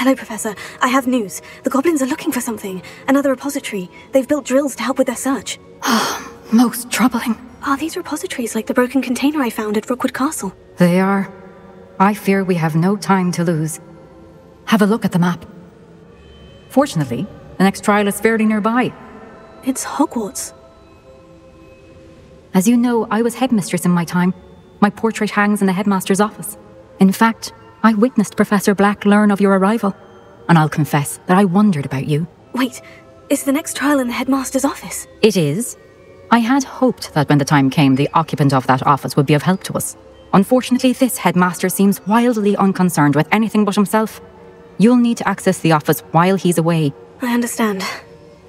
Hello, Professor. I have news. The goblins are looking for something. Another repository. They've built drills to help with their search. Most troubling. Are these repositories like the broken container I found at Rookwood Castle? They are. I fear we have no time to lose. Have a look at the map. Fortunately, the next trial is fairly nearby. It's Hogwarts. As you know, I was headmistress in my time. My portrait hangs in the headmaster's office. In fact, I witnessed Professor Black learn of your arrival. And I'll confess that I wondered about you. Wait, is the next trial in the headmaster's office? It is. I had hoped that when the time came, the occupant of that office would be of help to us. Unfortunately, this headmaster seems wildly unconcerned with anything but himself. You'll need to access the office while he's away. I understand.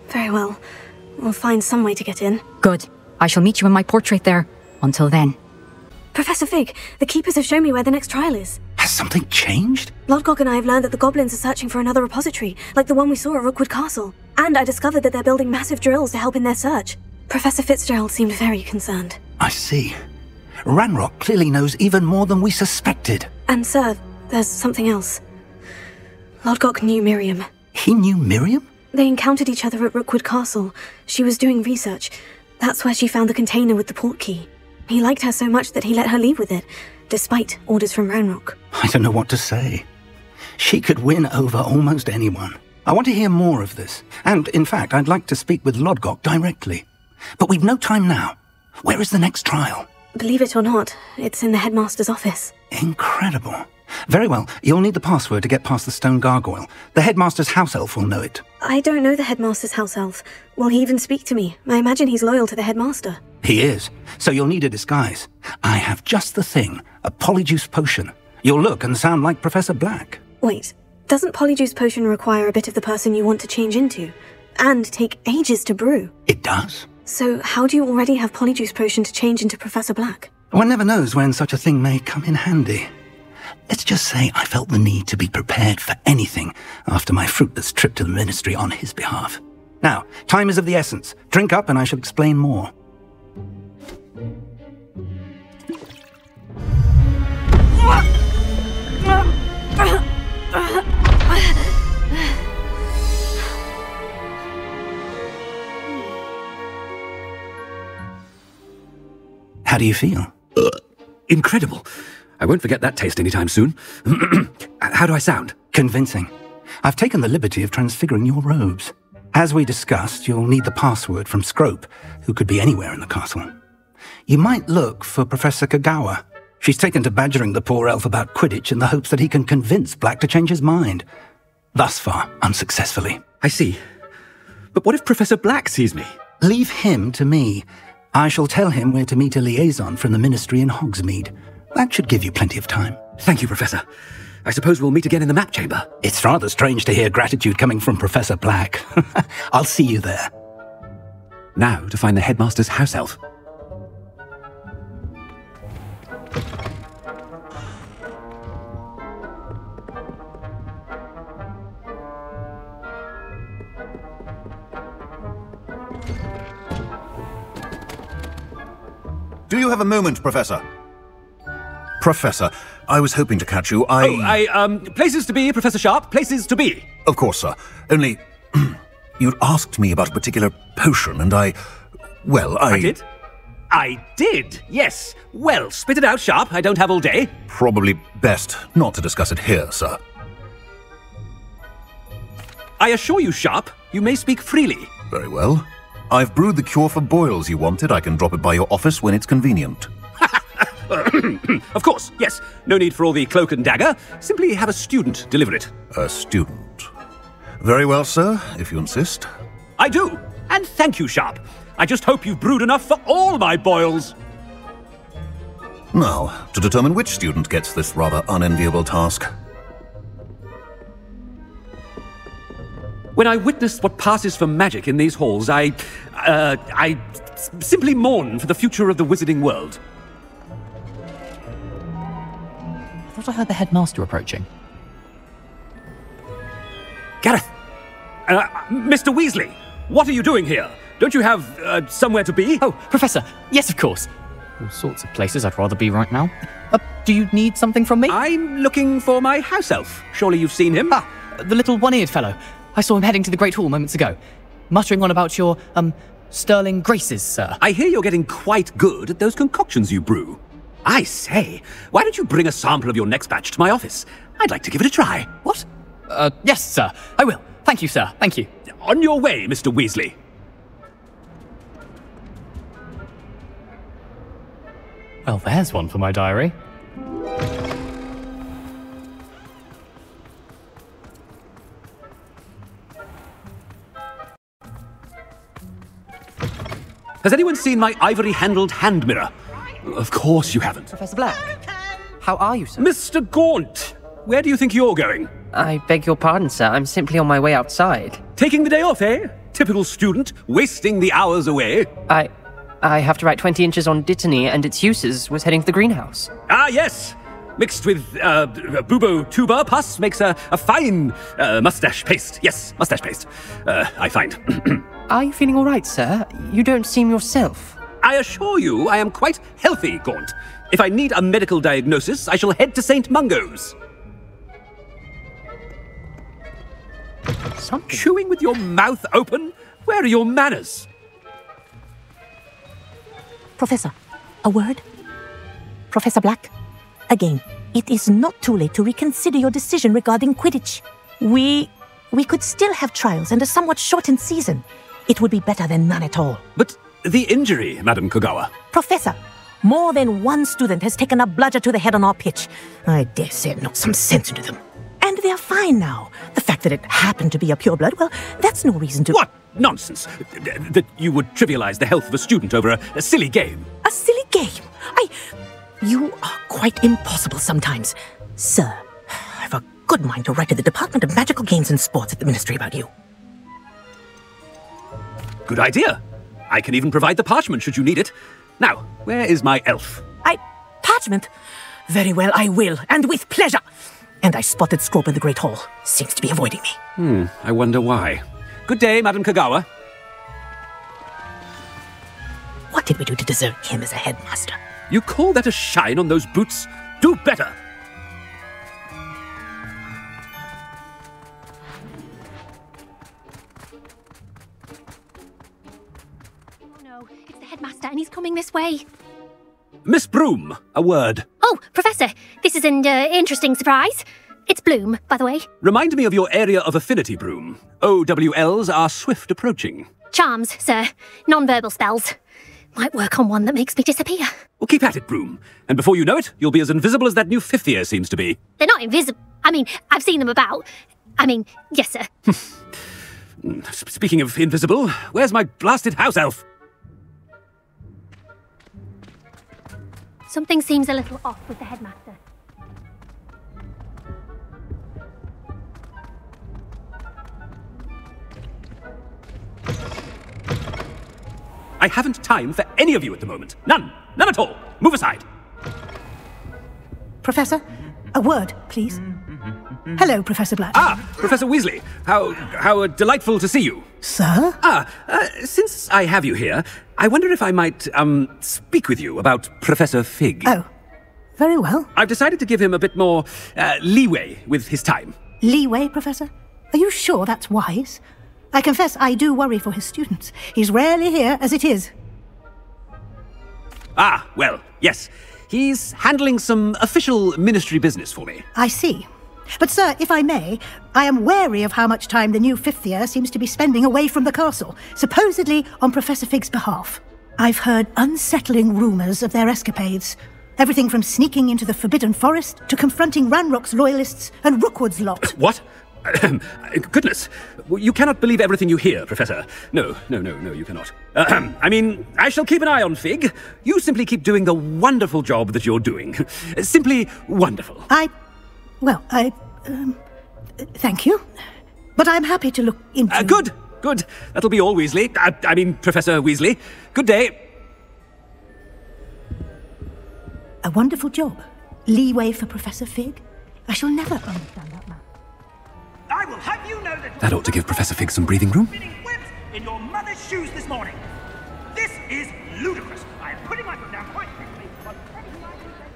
Very well. We'll find some way to get in. Good. I shall meet you in my portrait there. Until then. Professor Fig, the keepers have shown me where the next trial is. Has something changed? Lodgok and I have learned that the goblins are searching for another repository, like the one we saw at Rookwood Castle. And I discovered that they're building massive drills to help in their search. Professor Fitzgerald seemed very concerned. I see. Ranrock clearly knows even more than we suspected. And sir, there's something else. Lodgok knew Miriam. He knew Miriam? They encountered each other at Rookwood Castle. She was doing research. That's where she found the container with the port key. He liked her so much that he let her leave with it, despite orders from Ranrock. I don't know what to say. She could win over almost anyone. I want to hear more of this. And, in fact, I'd like to speak with Lodgok directly. But we've no time now. Where is the next trial? Believe it or not, it's in the headmaster's office. Incredible. Very well, you'll need the password to get past the stone gargoyle. The headmaster's house elf will know it. I don't know the headmaster's house elf. Will he even speak to me? I imagine he's loyal to the headmaster. He is, so you'll need a disguise. I have just the thing, a polyjuice potion. You'll look and sound like Professor Black. Wait, doesn't polyjuice potion require a bit of the person you want to change into? And take ages to brew? It does. So how do you already have polyjuice potion to change into Professor Black? One never knows when such a thing may come in handy. Let's just say I felt the need to be prepared for anything after my fruitless trip to the ministry on his behalf. Now, time is of the essence. Drink up and I shall explain more. How do you feel? Incredible. I won't forget that taste anytime soon. How do I sound? Convincing. I've taken the liberty of transfiguring your robes. As we discussed, you'll need the password from Scrope, who could be anywhere in the castle. You might look for Professor Kagawa. She's taken to badgering the poor elf about Quidditch in the hopes that he can convince Black to change his mind. Thus far, unsuccessfully. I see. But what if Professor Black sees me? Leave him to me. I shall tell him where to meet a liaison from the ministry in Hogsmeade. That should give you plenty of time. Thank you, Professor. I suppose we'll meet again in the map chamber. It's rather strange to hear gratitude coming from Professor Black. I'll see you there. Now to find the headmaster's house elf. Do you have a moment, Professor? Professor, I was hoping to catch you. Places to be, Professor Sharp, places to be. Of course, sir. Only, you'd asked me about a particular potion, and I did? I did, yes. Well, spit it out, Sharp. I don't have all day. Probably best not to discuss it here, sir. I assure you, Sharp, you may speak freely. Very well. I've brewed the cure for boils you wanted. I can drop it by your office when it's convenient. Of course, yes. No need for all the cloak and dagger. Simply have a student deliver it. A student. Very well, sir, if you insist. I do. And thank you, Sharp. I just hope you've brewed enough for all my boils. Now, to determine which student gets this rather unenviable task. When I witnessed what passes for magic in these halls, I simply mourn for the future of the wizarding world. I thought I heard the headmaster approaching. Gareth! Mr. Weasley, what are you doing here? Don't you have somewhere to be? Oh, Professor, yes, of course. All sorts of places I'd rather be right now. Do you need something from me? I'm looking for my house elf. Surely you've seen him. The little one-eared fellow. I saw him heading to the Great Hall moments ago, muttering on about your, sterling graces, sir. I hear you're getting quite good at those concoctions you brew. I say, why don't you bring a sample of your next batch to my office? I'd like to give it a try. What? Yes, sir. I will. Thank you, sir. Thank you. On your way, Mr. Weasley. Well, there's one for my diary. Has anyone seen my ivory-handled hand mirror? Of course you haven't. Professor Black, how are you, sir? Mr. Gaunt, where do you think you're going? I beg your pardon, sir. I'm simply on my way outside. Taking the day off, eh? Typical student, wasting the hours away. I have to write 20 inches on Dittany and its uses. Was heading to the greenhouse. Ah, yes. Mixed with bubo tuber pus makes a fine mustache paste. Yes, mustache paste. I find. Are you feeling all right, sir? You don't seem yourself. I assure you I am quite healthy, Gaunt. If I need a medical diagnosis, I shall head to St. Mungo's. Something. Chewing with your mouth open? Where are your manners? Professor, a word? Professor Black, again, it is not too late to reconsider your decision regarding Quidditch. We could still have trials and a somewhat shortened season. It would be better than none at all. But the injury, Madam Kogawa. Professor, more than one student has taken a bludger to the head on our pitch. I dare say it knocked some sense into them. And they're fine now. The fact that it happened to be a pureblood, well, that's no reason to... What nonsense! That you would trivialize the health of a student over a silly game. A silly game? You are quite impossible sometimes. Sir, I've a good mind to write to the Department of Magical Games and Sports at the Ministry about you. Good idea. I can even provide the parchment should you need it. Now, where is my elf? Parchment? Very well, I will, and with pleasure. And I spotted Scrope in the Great Hall. Seems to be avoiding me. I wonder why. Good day, Madam Kogawa. What did we do to deserve him as a headmaster? You call that a shine on those boots? Do better! Oh no, it's the headmaster and he's coming this way. Miss Broom, a word. Oh, Professor, this is an interesting surprise. It's Bloom, by the way. Remind me of your area of affinity, Broom. OWLs are swift approaching. Charms, sir. Non-verbal spells. Might work on one that makes me disappear. Well, keep at it, Broom. And before you know it, you'll be as invisible as that new fifth year seems to be. They're not invisible. I mean, I've seen them about. I mean, yes, sir. Speaking of invisible, where's my blasted house elf? Something seems a little off with the headmaster. I haven't time for any of you at the moment. None. None at all. Move aside. Professor, a word, please. Hello, Professor Black. Ah, Professor Weasley. How delightful to see you. Sir? Since I have you here, I wonder if I might, speak with you about Professor Fig. Oh, very well. I've decided to give him a bit more, leeway with his time. Leeway, Professor? Are you sure that's wise? I confess I do worry for his students. He's rarely here as it is. Ah, well, yes. He's handling some official ministry business for me. I see. But, sir, if I may, I am wary of how much time the new fifth year seems to be spending away from the castle, supposedly on Professor Fig's behalf. I've heard unsettling rumours of their escapades. Everything from sneaking into the Forbidden Forest to confronting Ranrock's loyalists and Rookwood's lot. What? Goodness. You cannot believe everything you hear, Professor. No, you cannot. I mean, I shall keep an eye on Fig. You simply keep doing the wonderful job that you're doing. Simply wonderful. Thank you. But I'm happy to look into... Good. That'll be all, Weasley. I mean, Professor Weasley. Good day. A wonderful job. Leeway for Professor Fig. I shall never understand that man. I will have you know that ought to give Professor Fig some breathing room. Webs in your mother's shoes this morning. This is ludicrous. I am putting my foot down quite quickly.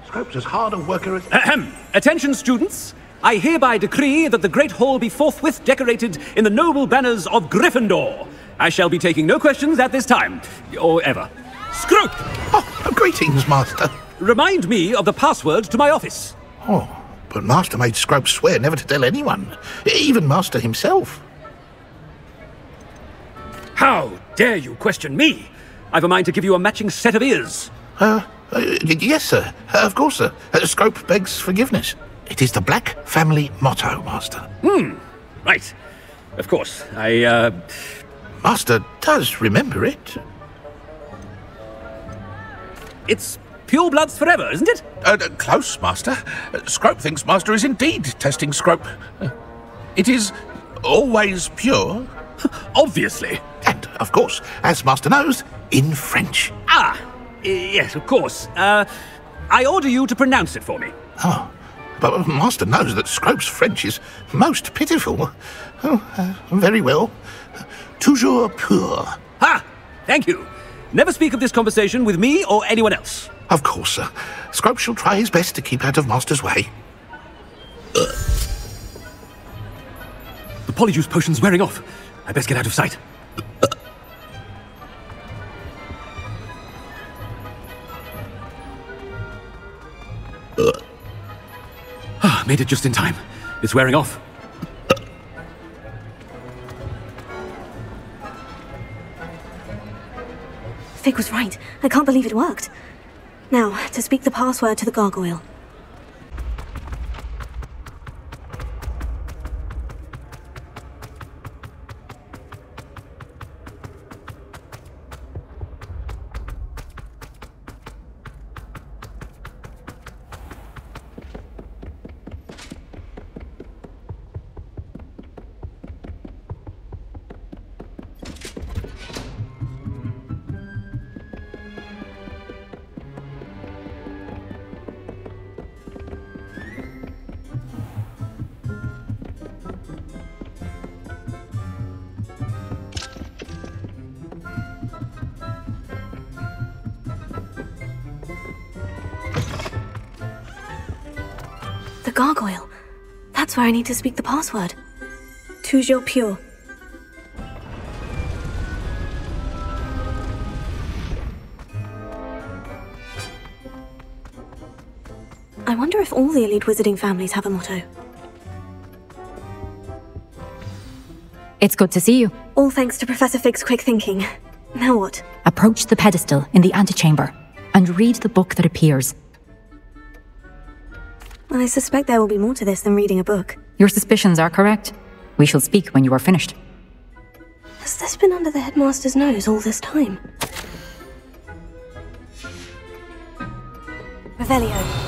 Scrope's as hard a worker as... Attention, students. I hereby decree that the Great Hall be forthwith decorated in the noble banners of Gryffindor. I shall be taking no questions at this time, or ever. Scrope! Oh, greetings, Master. Remind me of the password to my office. Oh, but Master made Scrope swear never to tell anyone, even Master himself. How dare you question me? I've a mind to give you a matching set of ears. Yes, sir. Of course, sir. Scrope begs forgiveness. It is the Black family motto, Master. Right. Of course. Master does remember it. It's pure bloods forever, isn't it? Close, Master. Scrope thinks Master is indeed testing Scrope. It is always pure. Obviously. And, of course, as Master knows, in French. Yes, of course. I order you to pronounce it for me. Oh, but Master knows that Scrope's French is most pitiful. Very well. Toujours pur. Ha! Thank you. Never speak of this conversation with me or anyone else. Of course, sir. Scrope shall try his best to keep out of Master's way. The polyjuice potion's wearing off. I best get out of sight. Made it just in time. It's wearing off. Fig was right. I can't believe it worked. Now, to speak the password to the gargoyle. The gargoyle. That's where I need to speak the password. Toujours pur. I wonder if all the elite wizarding families have a motto. It's good to see you. All thanks to Professor Fig's quick thinking. Now what? Approach the pedestal in the antechamber and read the book that appears. I suspect there will be more to this than reading a book. Your suspicions are correct. We shall speak when you are finished. Has this been under the headmaster's nose all this time? Revelio.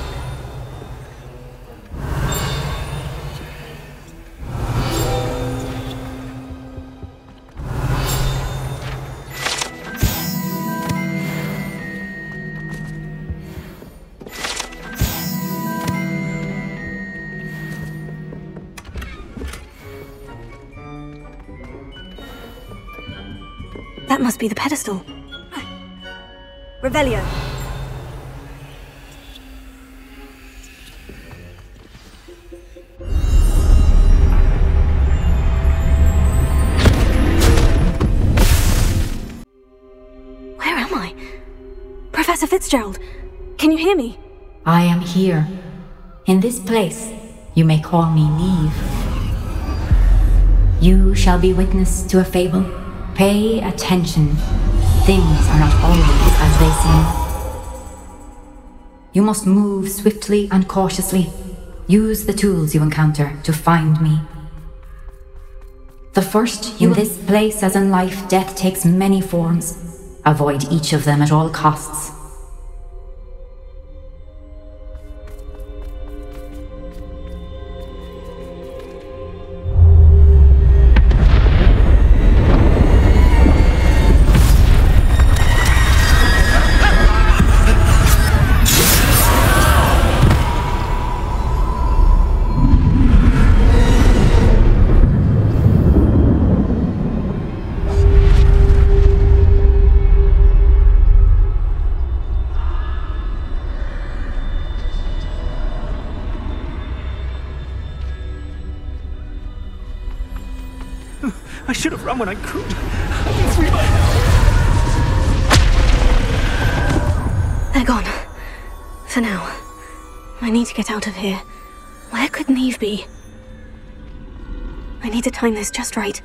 That must be the pedestal. Revelio. Where am I? Professor Fitzgerald, can you hear me? I am here. In this place, you may call me Niamh. You shall be witness to a fable. Pay attention. Things are not always as they seem. You must move swiftly and cautiously. Use the tools you encounter to find me. The first, in this place as in life, death takes many forms. Avoid each of them at all costs. I should have run when I could. I'd be free by now. They're gone. For now. I need to get out of here. Where could Niamh be? I need to time this just right.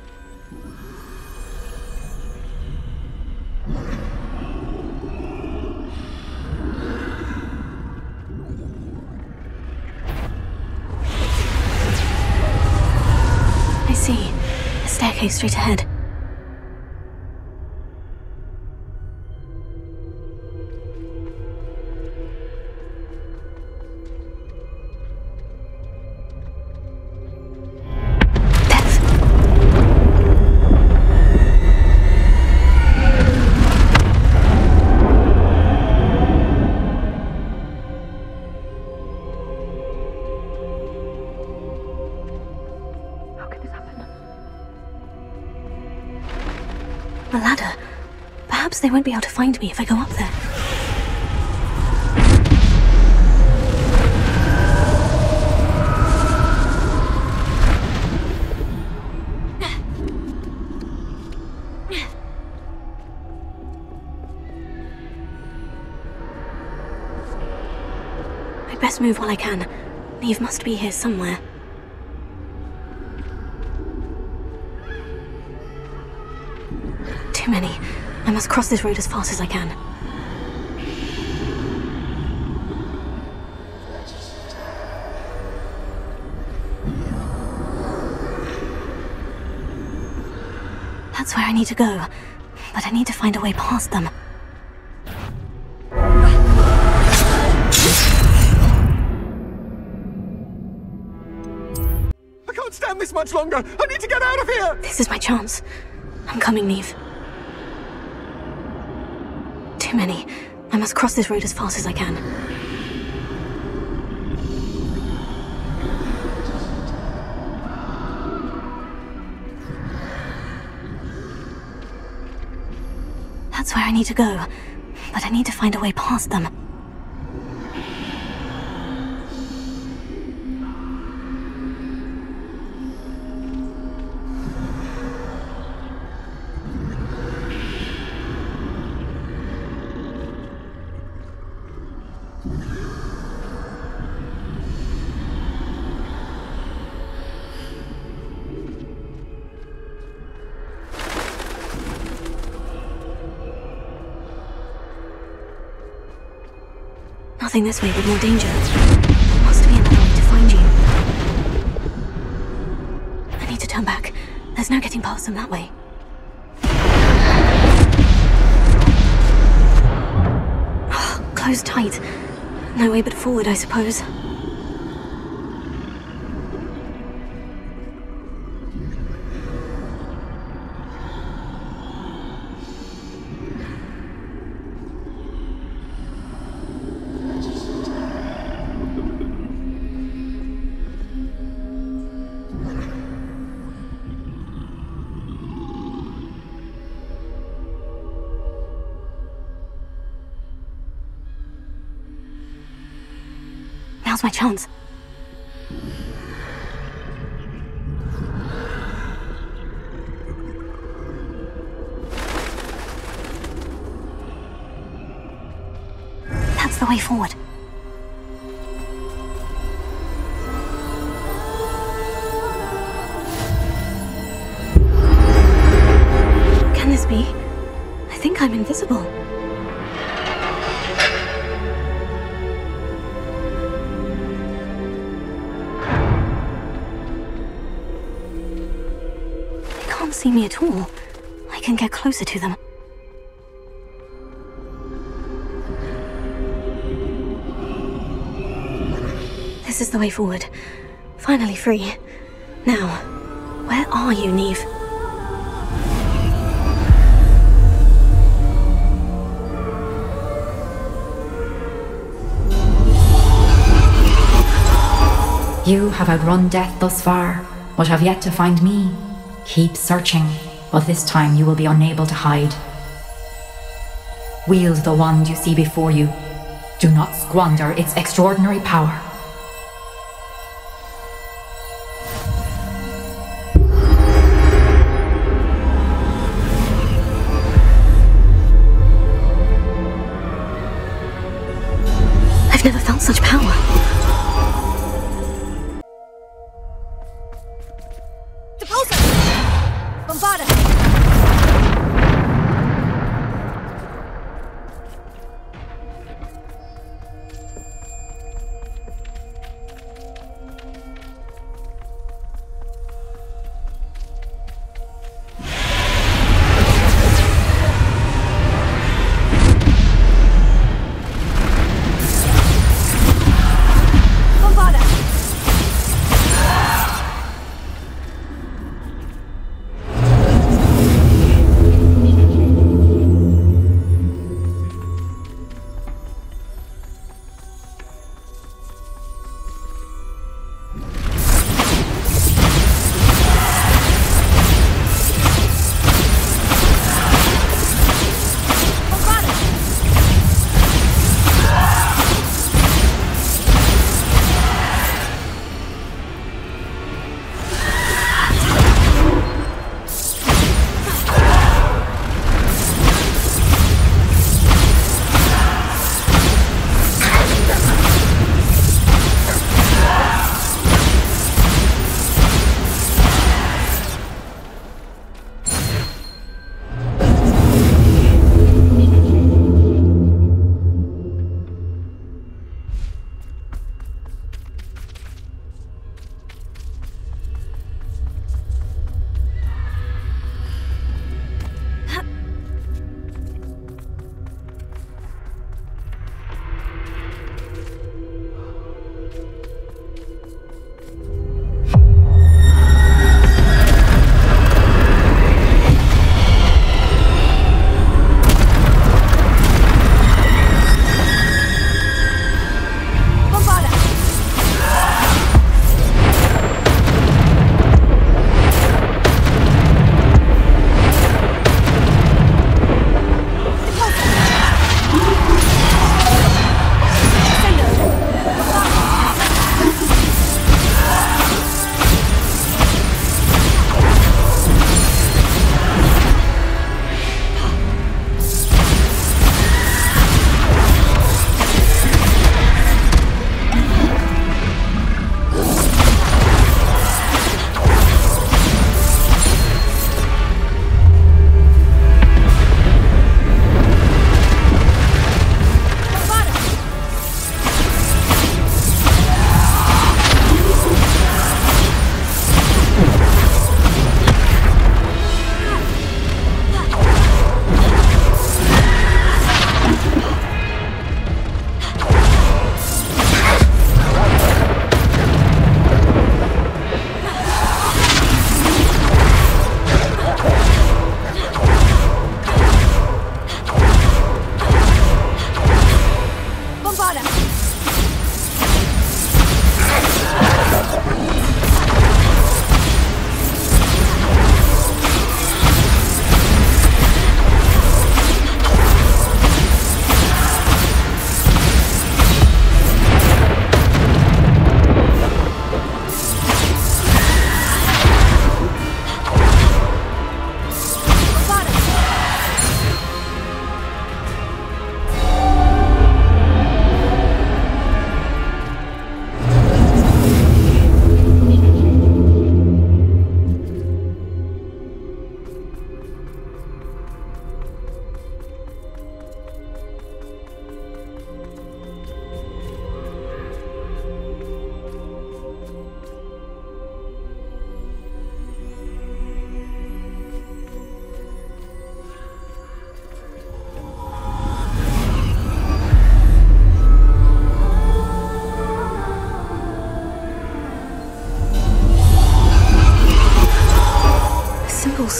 I see. A staircase straight ahead. A ladder. Perhaps they won't be able to find me if I go up there. I'd best move while I can. Niamh must be here somewhere. Too many. I must cross this road as fast as I can. That's where I need to go, but I need to find a way past them. I can't stand this much longer! I need to get out of here! This is my chance. I'm coming, Niamh. Too many. I must cross this road as fast as I can. That's where I need to go, but I need to find a way past them. Nothing this way, but more danger. There must be another way to find you. I need to turn back. There's no getting past them that way. Closed tight. No way but forward, I suppose. Now's my chance. That's the way forward. Can this be? I think I'm invisible. They can't see me at all. I can get closer to them. This is the way forward. Finally free. Now, where are you, Niamh? You have outrun death thus far, but have yet to find me. Keep searching, but this time you will be unable to hide. Wield the wand you see before you. Do not squander its extraordinary power.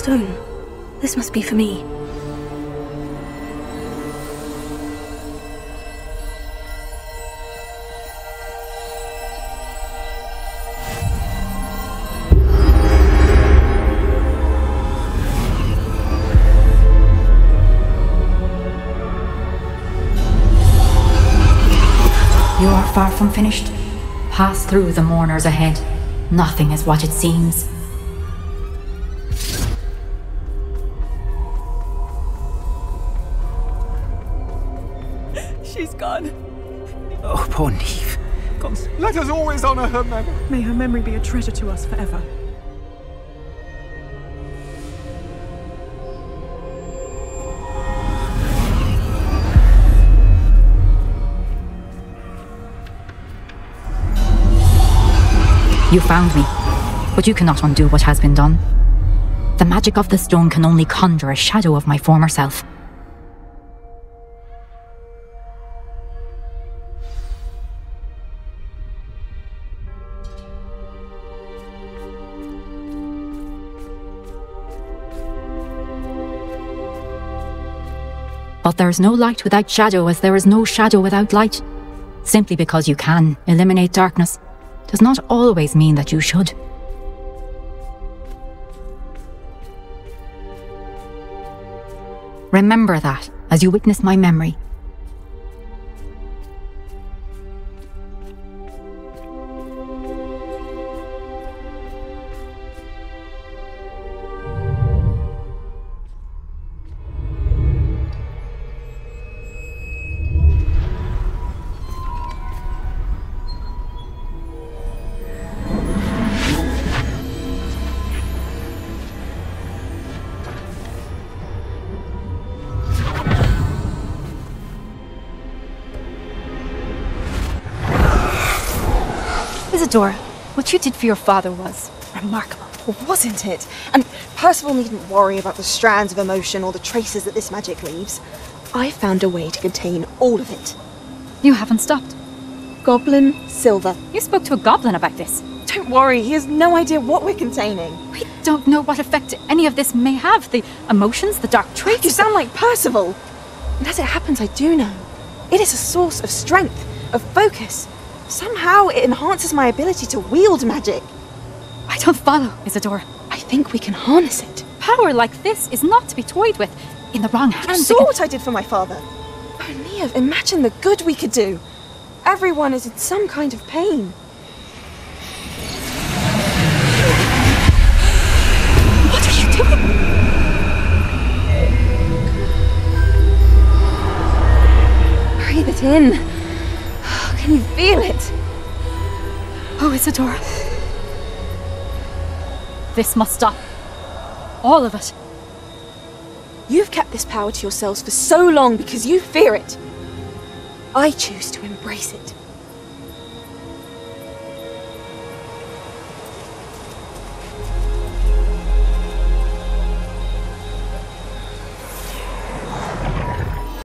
stone. This must be for me. You are far from finished. Pass through the mourners ahead. Nothing is what it seems. She's gone. Oh, poor Niamh. Gods, let us always honor her memory. May her memory be a treasure to us forever. You found me, but you cannot undo what has been done. The magic of the stone can only conjure a shadow of my former self. But there is no light without shadow, as there is no shadow without light. Simply because you can eliminate darkness does not always mean that you should. Remember that as you witness my memory. Isadora, what you did for your father was remarkable. Wasn't it? And Percival needn't worry about the strands of emotion or the traces that this magic leaves. I found a way to contain all of it. You haven't stopped. Goblin Silver. You spoke to a goblin about this. Don't worry, he has no idea what we're containing. We don't know what effect any of this may have. The emotions, the dark traits. You sound like Percival. And as it happens, I do know. It is a source of strength, of focus. Somehow it enhances my ability to wield magic. I don't follow, Isadora. I think we can harness it. Power like this is not to be toyed with. In the wrong hands. You saw what I did for my father. Oh, Niamh, imagine the good we could do. Everyone is in some kind of pain. What are you doing? Breathe it in. Can you feel it? Oh, Isadora. This must stop. All of it. You've kept this power to yourselves for so long because you fear it. I choose to embrace it.